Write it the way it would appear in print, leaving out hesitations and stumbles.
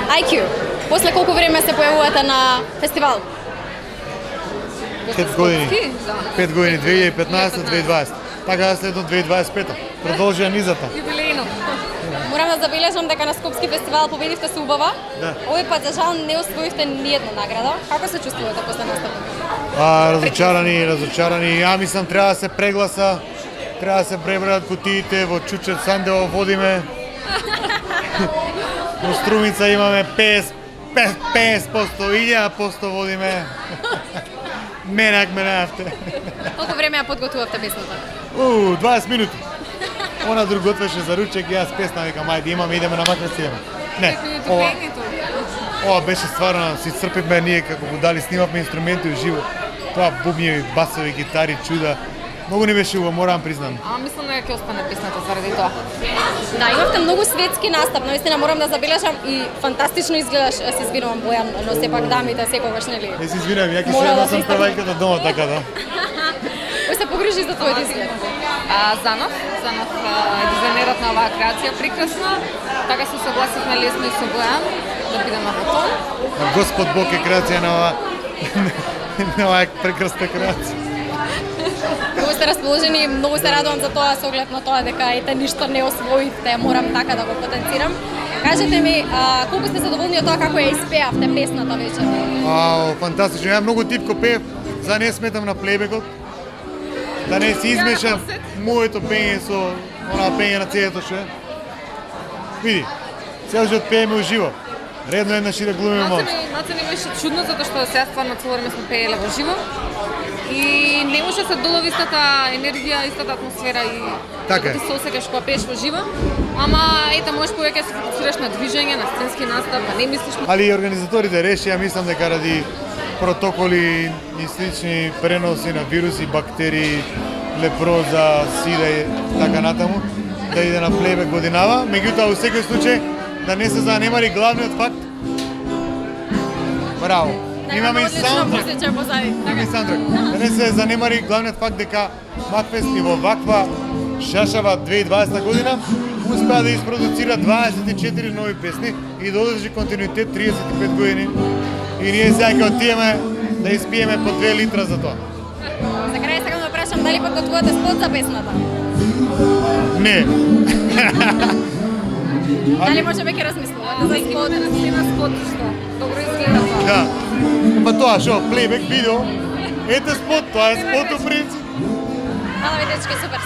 IQ. После колку време се појавувате на фестивал? 5 години. 5 години, 2015-2020. Така следно 2025. Продолжија низата. Юбилејно. Морам да забележам дека на Скопски фестивал победивте со убава. Да. Овој пат за жал не освоивте ни една награда. Како се чувствувате после настапот? Разочарани. Ја мислам треба да се прегласа, треба да се пребраат кутиите, во Чучет Сандево водиме. Во Струмица имаме 50%, 1000% водиме. Менак менавте. Колку време ја подготувавте песната? 20 минути. Она друг готвеше за ручек, јас песна викам ајде имаме, идеме на макар си идеме. Не, ова беше стварно, си црпивме ние како го дали, снимавме инструменти уживо. Тоа бубњеви, басови, гитари, чуда. Многу не беше убаво, морам признам. Мислам дека ќе остане песната заради тоа. Да, имавте многу светски настап, наистина морам да забележам и фантастично изгледаш, се извинувам Бојан, но сепак дамите секогаш нели. Не се извинувам, ја ќе се носам првајката дома така да. Кој се погрижи за твојот изглед? Занов е дизајнерот на оваа креација, прекрасно. Така се согласивме лесно и со Бојан да бидеме во тон. Господ Бог е креација на оваа прекрасна креација. Многу сте расположени, многу се радувам за тоа со оглед на тоа дека ете ништо не освоивте, морам така да го потенцирам. Кажете ми, колку сте задоволни од тоа како ја испеавте песната вечер? Фантастично, ја многу типко пеев, за не сметам на плейбекот. Да не се измешам моето пење со онаа пење на целото што е. Види, цел живот пееме уживо. Редно еднаш и да глумиме малку. Нацени беше чудно затоа што сега стварно цело време сме пееле во живо. И не може да се долови истата енергија, истата атмосфера и така ти се осеќаш кога пееш во живо. Ама ете можеш повеќе се фокусираш на движење, на сценски настап, да не мислиш. Али и организаторите решија, мислам дека ради протоколи и слични преноси на вируси, бактерии, лепроза, сида и така натаму, да иде на плейбек годинава. Меѓутоа, во секој случај, да не се занемари главниот факт. Браво! Имаме и саундтрак. Да не се занемари главниот факт дека Макфест и во ваква шашава 2020 година успеа да испродуцира 24 нови песни и да одржи континуитет 35 години. И ние сега ќе отиеме да испиеме по 2 литра за тоа. За крај сакам да прашам дали подготвувате спот за песната? Не. Дали може веќе размислувате за спот? Има спот што добро изгледа тоа. Да. Па тоа шо, плейбек видео. Ете спот, тоа е спот у принцип. Мала ви дечки, супер.